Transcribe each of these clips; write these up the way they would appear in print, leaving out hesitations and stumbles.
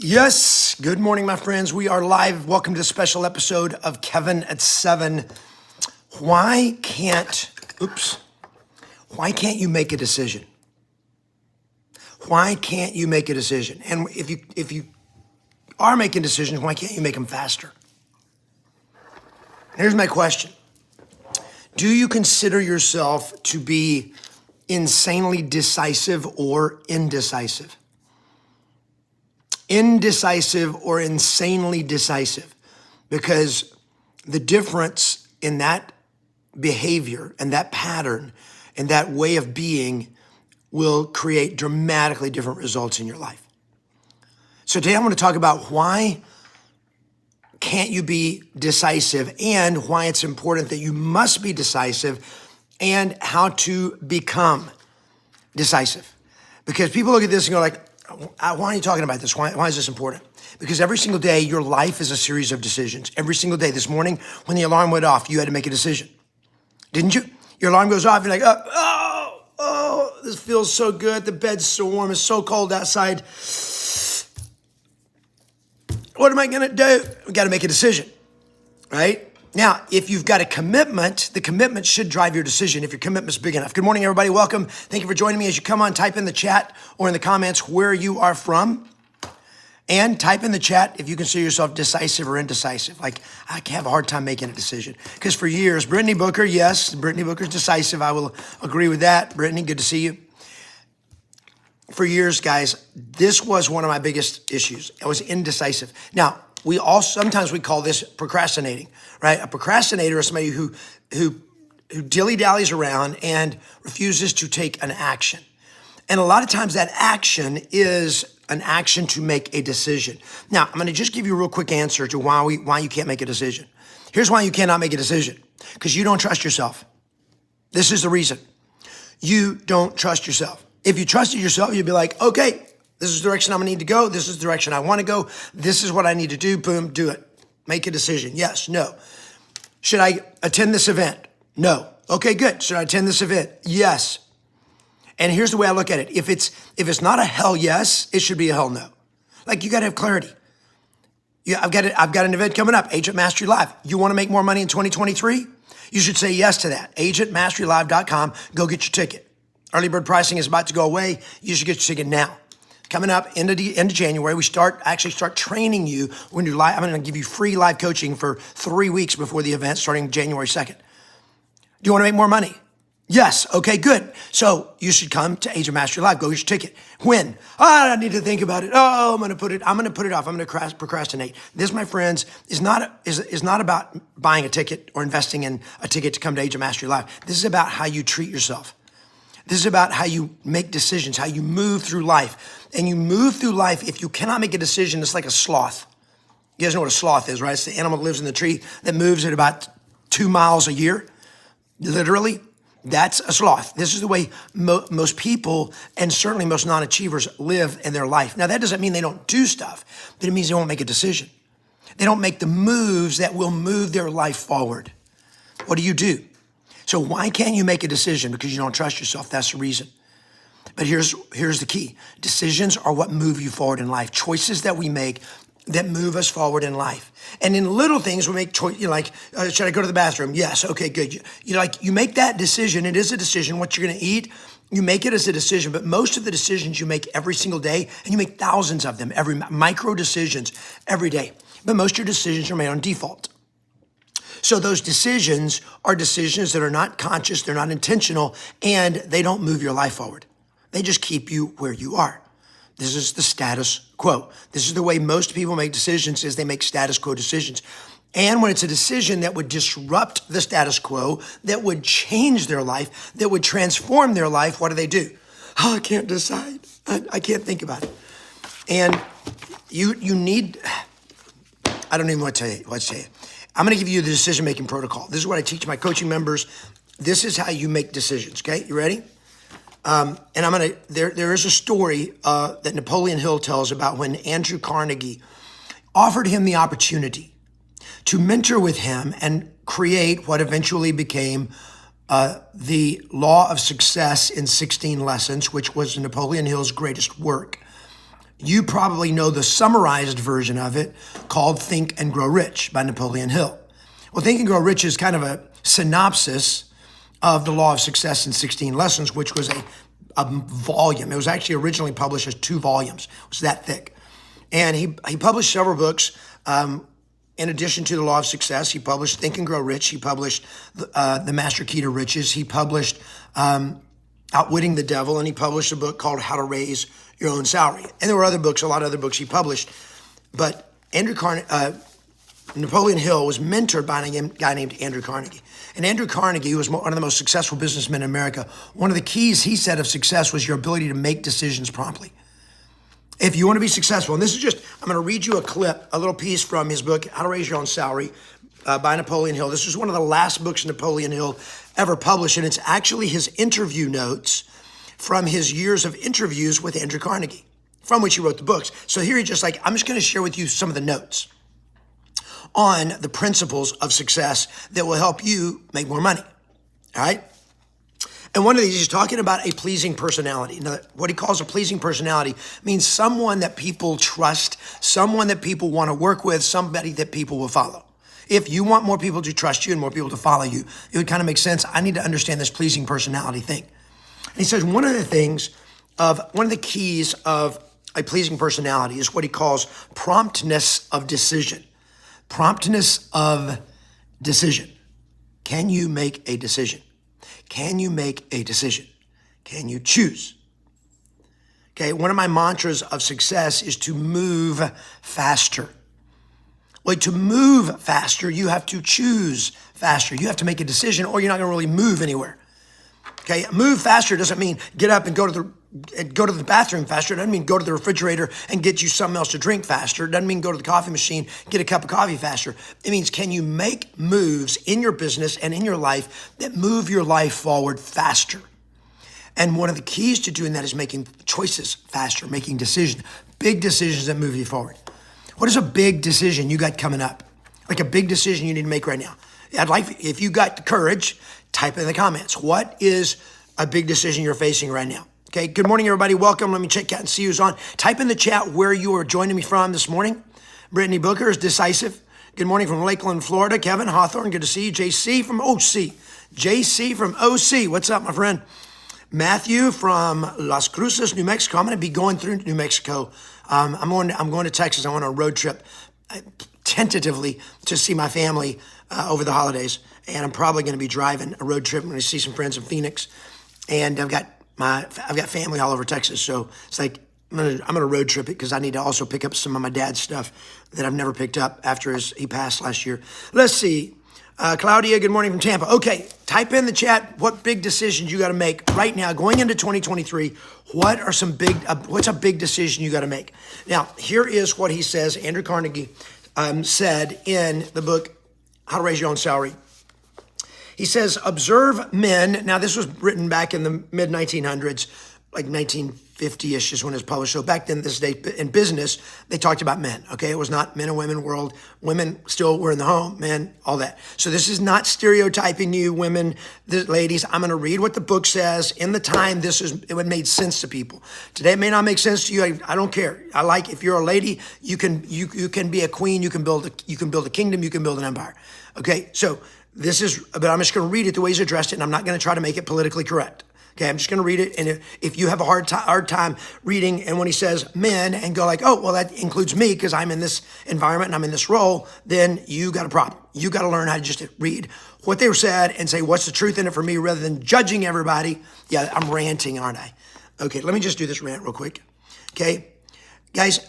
Yes, good morning, my friends. We are live. Welcome to a special episode of Kevin at 7. Why can't you make a decision? Why can't you make a decision? And if you are making decisions, why can't you make them faster? Here's my question. Do you consider yourself to be insanely decisive or indecisive? Indecisive or insanely decisive, because the difference in that behavior and that pattern and that way of being will create dramatically different results in your life. So today I'm going to talk about why can't you be decisive and why it's important that you must be decisive and how to become decisive. Because people look at this and go like, why are you talking about this? Why is this important? Because every single day, your life is a series of decisions. Every single day. This morning, when the alarm went off, you had to make a decision. Didn't you? Your alarm goes off, you're like, this feels so good. The bed's so warm. It's so cold outside. What am I going to do? We got to make a decision, right? Now, if you've got a commitment, the commitment should drive your decision if your commitment's big enough. Good morning, everybody. Welcome. Thank you for joining me. As you come on, type in the chat or in the comments where you are from. And type in the chat if you consider yourself decisive or indecisive. Like, I have a hard time making a decision. Because for years, Brittany Booker, yes, Brittany Booker's decisive. I will agree with that. Brittany, good to see you. For years, guys, this was one of my biggest issues. I was indecisive. Now, sometimes we call this procrastinating, right? A procrastinator is somebody who dilly-dallies around and refuses to take an action. And a lot of times that action is an action to make a decision. Now, I'm going to just give you a real quick answer to why you can't make a decision. Here's why you cannot make a decision. Because you don't trust yourself. This is the reason. You don't trust yourself. If you trusted yourself, you'd be like, okay, this is the direction I'm gonna need to go. This is the direction I wanna go. This is what I need to do. Boom, do it. Make a decision. Yes, no. Should I attend this event? No. Okay, good. Should I attend this event? Yes. And here's the way I look at it. If it's not a hell yes, it should be a hell no. Like, you gotta have clarity. I've got an event coming up, Agent Mastery Live. You wanna make more money in 2023? You should say yes to that. agentmasterylive.com, go get your ticket. Early bird pricing is about to go away. You should get your ticket now. Coming up end of January, we start training you. We're gonna do live. I'm gonna give you free live coaching for 3 weeks before the event, starting January 2nd. Do you wanna make more money? Yes, okay, good. So you should come to Agent Mastery Live, go get your ticket. When? I need to think about it. I'm gonna put it off, I'm gonna procrastinate. This, my friends, is not about buying a ticket or investing in a ticket to come to Agent Mastery Live. This is about how you treat yourself. This is about how you make decisions, how you move through life. And you move through life, if you cannot make a decision, it's like a sloth. You guys know what a sloth is, right? It's the animal that lives in the tree that moves at about 2 miles a year. Literally, that's a sloth. This is the way most people, and certainly most non-achievers, live in their life. Now, that doesn't mean they don't do stuff, but it means they won't make a decision. They don't make the moves that will move their life forward. What do? So why can't you make a decision? Because you don't trust yourself. That's the reason. But here's the key. Decisions are what move you forward in life. Choices that we make that move us forward in life. And in little things, we make choice. Should I go to the bathroom? Yes. Okay, good. You make that decision. It is a decision. What you're going to eat, you make it as a decision. But most of the decisions you make every single day, and you make thousands of them, every micro decisions every day. But most of your decisions are made on default. So those decisions are decisions that are not conscious, they're not intentional, and they don't move your life forward. They just keep you where you are. This is the status quo. This is the way most people make decisions, is they make status quo decisions. And when it's a decision that would disrupt the status quo, that would change their life, that would transform their life, what do? I can't decide. I can't think about it. And you need, I don't even know what to say. I'm going to give you the decision-making protocol. This is what I teach my coaching members. This is how you make decisions, okay? You ready? And there is a story that Napoleon Hill tells about when Andrew Carnegie offered him the opportunity to mentor with him and create what eventually became the Law of Success in 16 Lessons, which was Napoleon Hill's greatest work. You probably know the summarized version of it called Think and Grow Rich by Napoleon Hill. Well, Think and Grow Rich is kind of a synopsis of the Law of Success in 16 Lessons, which was a volume. It was actually originally published as 2 volumes. It was that thick. And he published several books. In addition to the Law of Success, he published Think and Grow Rich. He published The Master Key to Riches. He published Outwitting the Devil, and he published a book called How to Raise Your Own Salary. And there were other books, a lot of other books he published. But Napoleon Hill was mentored by a guy named Andrew Carnegie. And Andrew Carnegie was one of the most successful businessmen in America. One of the keys he said of success was your ability to make decisions promptly. If you want to be successful, and this is just, I'm going to read you a clip, a little piece from his book, How to Raise Your Own Salary, by Napoleon Hill. This is one of the last books Napoleon Hill ever published, and it's actually his interview notes from his years of interviews with Andrew Carnegie, from which he wrote the books. So here he's just like, I'm just going to share with you some of the notes on the principles of success that will help you make more money, all right? And one of these, he's talking about a pleasing personality. Now, what he calls a pleasing personality means someone that people trust, someone that people want to work with, somebody that people will follow. If you want more people to trust you and more people to follow you, it would kind of make sense. I need to understand this pleasing personality thing. And he says one of the keys of a pleasing personality is what he calls promptness of decision. Promptness of decision. Can you make a decision? Can you make a decision? Can you choose? Okay, one of my mantras of success is to move faster. Well, to move faster, you have to choose faster. You have to make a decision or you're not gonna really move anywhere. Okay, move faster doesn't mean get up and go to the bathroom faster. It doesn't mean go to the refrigerator and get you something else to drink faster. It doesn't mean go to the coffee machine, get a cup of coffee faster. It means can you make moves in your business and in your life that move your life forward faster? And one of the keys to doing that is making choices faster, making decisions, big decisions that move you forward. What is a big decision you got coming up? Like a big decision you need to make right now. I'd like, if you got the courage, type in the comments. What is a big decision you're facing right now? Okay, good morning, everybody. Welcome. Let me check out and see who's on. Type in the chat where you are joining me from this morning. Brittany Booker is decisive. Good morning from Lakeland, Florida. Kevin Hawthorne, good to see you. JC from OC. JC from OC. What's up, my friend? Matthew from Las Cruces, New Mexico. I'm going to be going through New Mexico. I'm going to Texas. I'm on a road trip tentatively to see my family over the holidays. And I'm probably going to be driving a road trip. I'm going to see some friends in Phoenix. And I've got family all over Texas. So it's like, I'm gonna road trip it because I need to also pick up some of my dad's stuff that I've never picked up after he passed last year. Let's see. Claudia, good morning from Tampa. Okay, type in the chat what big decisions you got to make right now going into 2023. What's a big decision you got to make? Now, here is what he says. Andrew Carnegie said in the book, How to Raise Your Own Salary. He says, observe men. Now, this was written back in the mid 1900s, like 1950-ish is when it was published. So back then, this day in business, they talked about men, okay? It was not men and women world. Women still were in the home, men, all that. So this is not stereotyping you women, the ladies. I'm gonna read what the book says. In the time, it would made sense to people. Today, it may not make sense to you. I don't care. If you're a lady, you can be a queen. You can build a kingdom. You can build an empire, okay? So but I'm just gonna read it the way he's addressed it, and I'm not gonna try to make it politically correct. Okay, I'm just going to read it, and if you have a hard time reading, and when he says men, and go like, oh, well, that includes me because I'm in this environment and I'm in this role, then you got a problem. You got to learn how to just read what they said and say, what's the truth in it for me, rather than judging everybody. Yeah, I'm ranting, aren't I? Okay, let me just do this rant real quick. Okay, guys,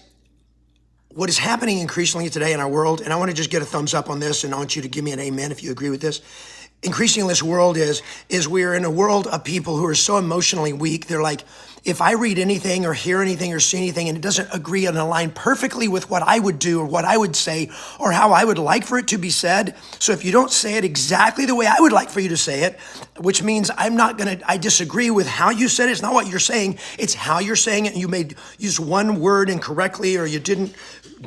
what is happening increasingly today in our world, and I want to just get a thumbs up on this, and I want you to give me an amen if you agree with this. Increasingly, this world is we're in a world of people who are so emotionally weak. They're like, if I read anything or hear anything or see anything and it doesn't agree and align perfectly with what I would do or what I would say or how I would like for it to be said. So if you don't say it exactly the way I would like for you to say it, which means I disagree with how you said it. It's not what you're saying. It's how you're saying it. And you may use one word incorrectly, or you didn't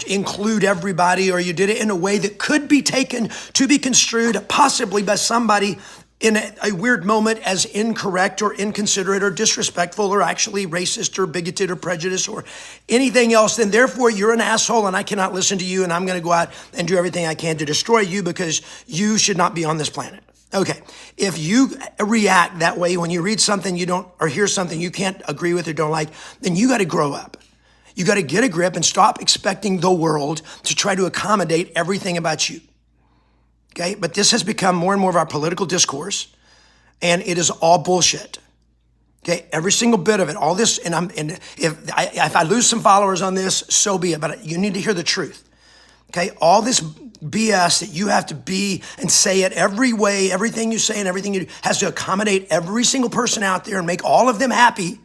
include everybody, or you did it in a way that could be taken to be construed possibly by somebody in a weird moment as incorrect or inconsiderate or disrespectful or actually racist or bigoted or prejudiced or anything else, then therefore you're an asshole and I cannot listen to you and I'm going to go out and do everything I can to destroy you because you should not be on this planet. Okay, if you react that way when you read something you don't, or hear something you can't agree with or don't like, then you got to grow up. You got to get a grip and stop expecting the world to try to accommodate everything about you. Okay, but this has become more and more of our political discourse, and it is all bullshit. Okay, every single bit of it, all this, and if I lose some followers on this, so be it. But you need to hear the truth. Okay, all this BS that you have to be and say it every way, everything you say and everything you do has to accommodate every single person out there and make all of them happy.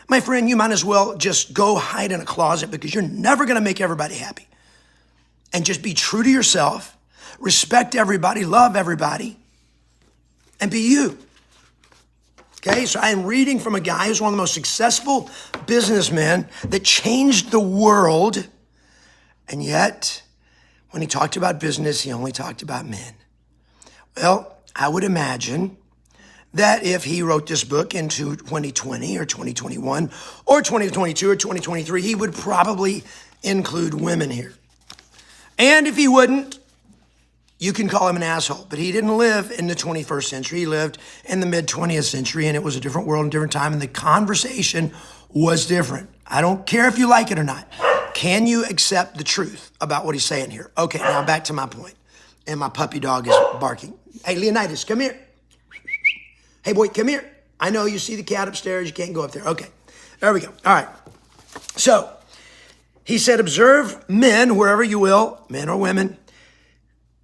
My friend, you might as well just go hide in a closet because you're never going to make everybody happy. And just be true to yourself. Respect everybody, love everybody, and be you. Okay, so I am reading from a guy who's one of the most successful businessmen that changed the world, and yet, when he talked about business, he only talked about men. Well, I would imagine that if he wrote this book into 2020 or 2021 or 2022 or 2023, he would probably include women here. And if he wouldn't, you can call him an asshole, but he didn't live in the 21st century. He lived in the mid-20th century, and it was a different world and different time, and the conversation was different. I don't care if you like it or not. Can you accept the truth about what he's saying here? Okay, now back to my point. And my puppy dog is barking. Hey, Leonidas, come here. Hey, boy, come here. I know you see the cat upstairs. You can't go up there. Okay, there we go. All right. So he said, observe men wherever you will, men or women,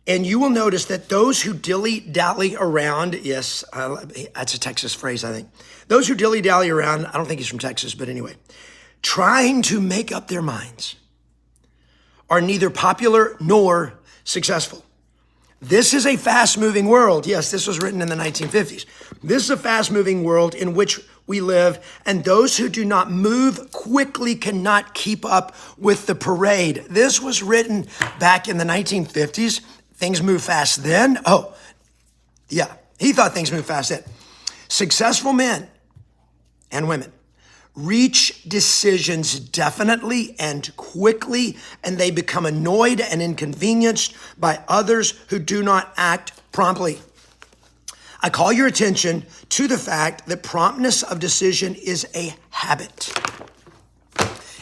and you will notice that those who dilly-dally around, yes, that's a Texas phrase, I think. Those who dilly-dally around, I don't think he's from Texas, but anyway, trying to make up their minds are neither popular nor successful. This is a fast-moving world. Yes, this was written in the 1950s. This is a fast-moving world in which we live, and those who do not move quickly cannot keep up with the parade. This was written back in the 1950s. Things move fast then. Oh, yeah, he thought things moved fast then. Successful men and women reach decisions definitely and quickly, and they become annoyed and inconvenienced by others who do not act promptly. I call your attention to the fact that promptness of decision is a habit.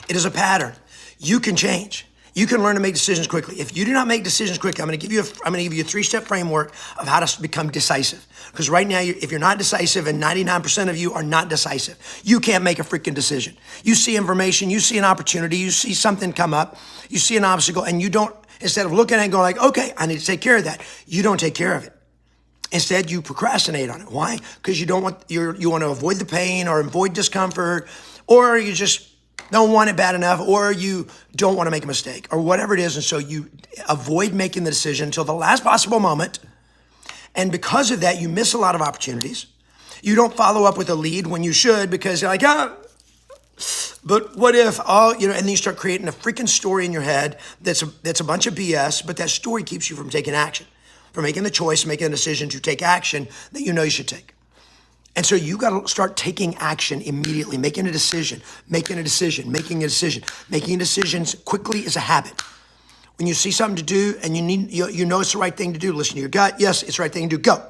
It is a pattern. You can change. You can learn to make decisions quickly. If you do not make decisions quickly, I'm going to give you a 3-step framework of how to become decisive. Because right now, if you're not decisive, and 99% of you are not decisive, you can't make a freaking decision. You see information, you see an opportunity, you see something come up, you see an obstacle, and you don't, instead of looking at it and going like, okay, I need to take care of that, you don't take care of it. Instead, you procrastinate on it. Why? Because you want to avoid the pain or avoid discomfort, or you just don't want it bad enough, or you don't want to make a mistake, or whatever it is. And so you avoid making the decision until the last possible moment. And because of that, you miss a lot of opportunities. You don't follow up with a lead when you should, because you're like, but what if, and then you start creating a freaking story in your head that's a bunch of BS, but that story keeps you from taking action, from making the choice, making a decision to take action that you know you should take. And so you got to start taking action immediately, making a decision. Making decisions quickly is a habit. When you see something to do and you know it's the right thing to do, listen to your gut. Yes, it's the right thing to do. Go.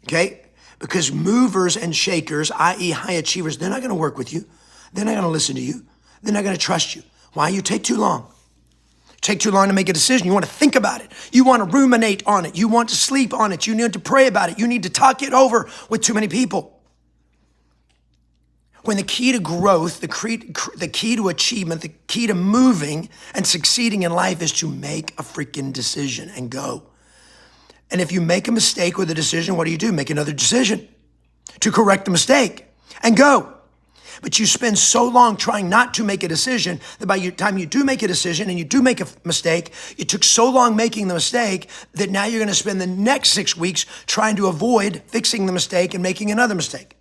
Okay? Because movers and shakers, i.e. high achievers, they're not going to work with you. They're not going to listen to you. They're not going to trust you. Why? You take too long. Take too long to make a decision. You want to think about it. You want to ruminate on it. You want to sleep on it. You need to pray about it. You need to talk it over with too many people. When the key to growth, the key to achievement, the key to moving and succeeding in life is to make a freaking decision and go. And if you make a mistake with a decision, what do? Make another decision to correct the mistake and go. But you spend so long trying not to make a decision that by the time you do make a decision and you do make a mistake, it took so long making the mistake that now you're going to spend the next 6 weeks trying to avoid fixing the mistake and making another mistake.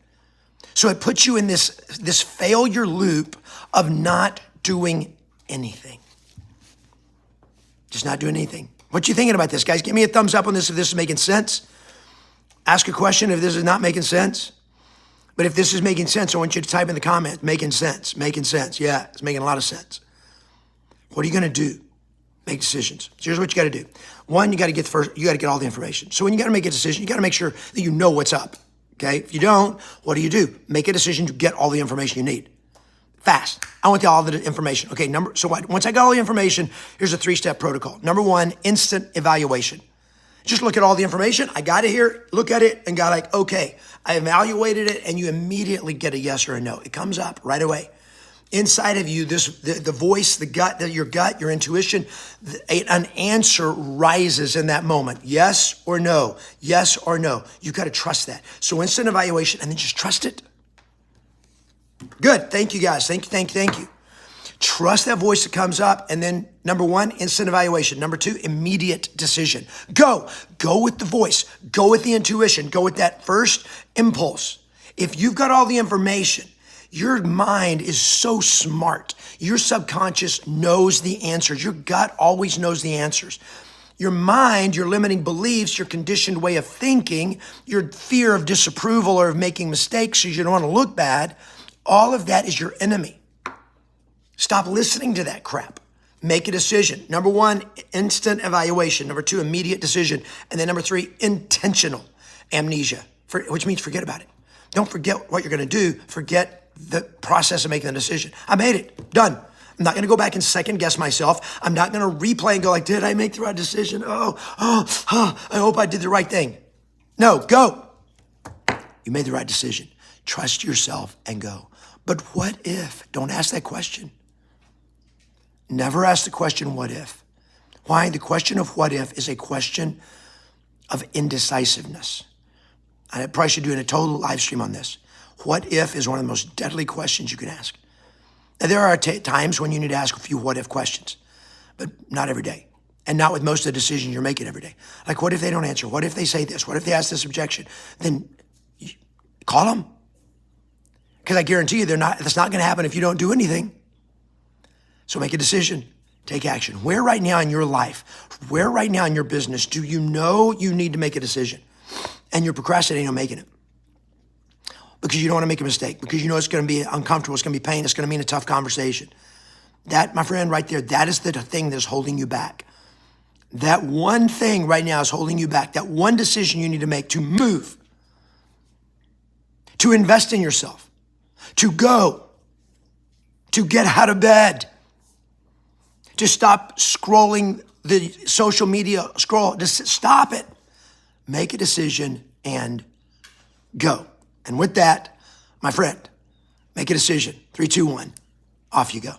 So it puts you in this failure loop of not doing anything. Just not doing anything. What you thinking about this, guys? Give me a thumbs up on this if this is making sense. Ask a question if this is not making sense. But if this is making sense, I want you to type in the comment, making sense, making sense. Yeah, it's making a lot of sense. What are you going to do? Make decisions. So here's what you got to do. One, you got to get all the information. So when you got to make a decision, you got to make sure that you know what's up. Okay. If you don't, what do? Make a decision to get all the information you need. Fast. I want all the information. Okay. Once I got all the information, here's a 3-step protocol. Number 1, instant evaluation. Just look at all the information. I got it here, look at it, and got like, okay, I evaluated it, and you immediately get a yes or a no. It comes up right away. Inside of you, the voice, your gut, your intuition, an answer rises in that moment. Yes or no, yes or no. You got to trust that. So instant evaluation, and then just trust it. Good. Thank you, guys. Thank you. Trust that voice that comes up. And then number 1, instant evaluation. Number 2, immediate decision. Go with the voice. Go with the intuition. Go with that first impulse. If you've got all the information, your mind is so smart. Your subconscious knows the answers. Your gut always knows the answers. Your mind, your limiting beliefs, your conditioned way of thinking, your fear of disapproval or of making mistakes so you don't want to look bad, all of that is your enemy. Stop listening to that crap. Make a decision. Number 1, instant evaluation. Number 2, immediate decision. And then number 3, intentional amnesia, which means forget about it. Don't forget what you're going to do. Forget the process of making the decision. I made it. Done. I'm not going to go back and second guess myself. I'm not going to replay and go like, did I make the right decision? I hope I did the right thing. No, go. You made the right decision. Trust yourself and go. But what if? Don't ask that question. Never ask the question, what if? Why? The question of what if is a question of indecisiveness. I probably should do a total live stream on this. What if is one of the most deadly questions you can ask. Now, there are times when you need to ask a few what if questions, but not every day. And not with most of the decisions you're making every day. Like, what if they don't answer? What if they say this? What if they ask this objection? Then call them. Because I guarantee you that's not going to happen if you don't do anything. So make a decision, take action. Where right now in your life, where right now in your business do you know you need to make a decision and you're procrastinating on making it? Because you don't want to make a mistake, because you know it's going to be uncomfortable, it's going to be pain, it's going to mean a tough conversation. That, my friend, right there, that is the thing that's holding you back. That one thing right now is holding you back. That one decision you need to make to move, to invest in yourself, to go, to get out of bed, to stop scrolling the social media scroll. Just stop it. Make a decision and go. And with that, my friend, make a decision. 3, 2, 1, off you go.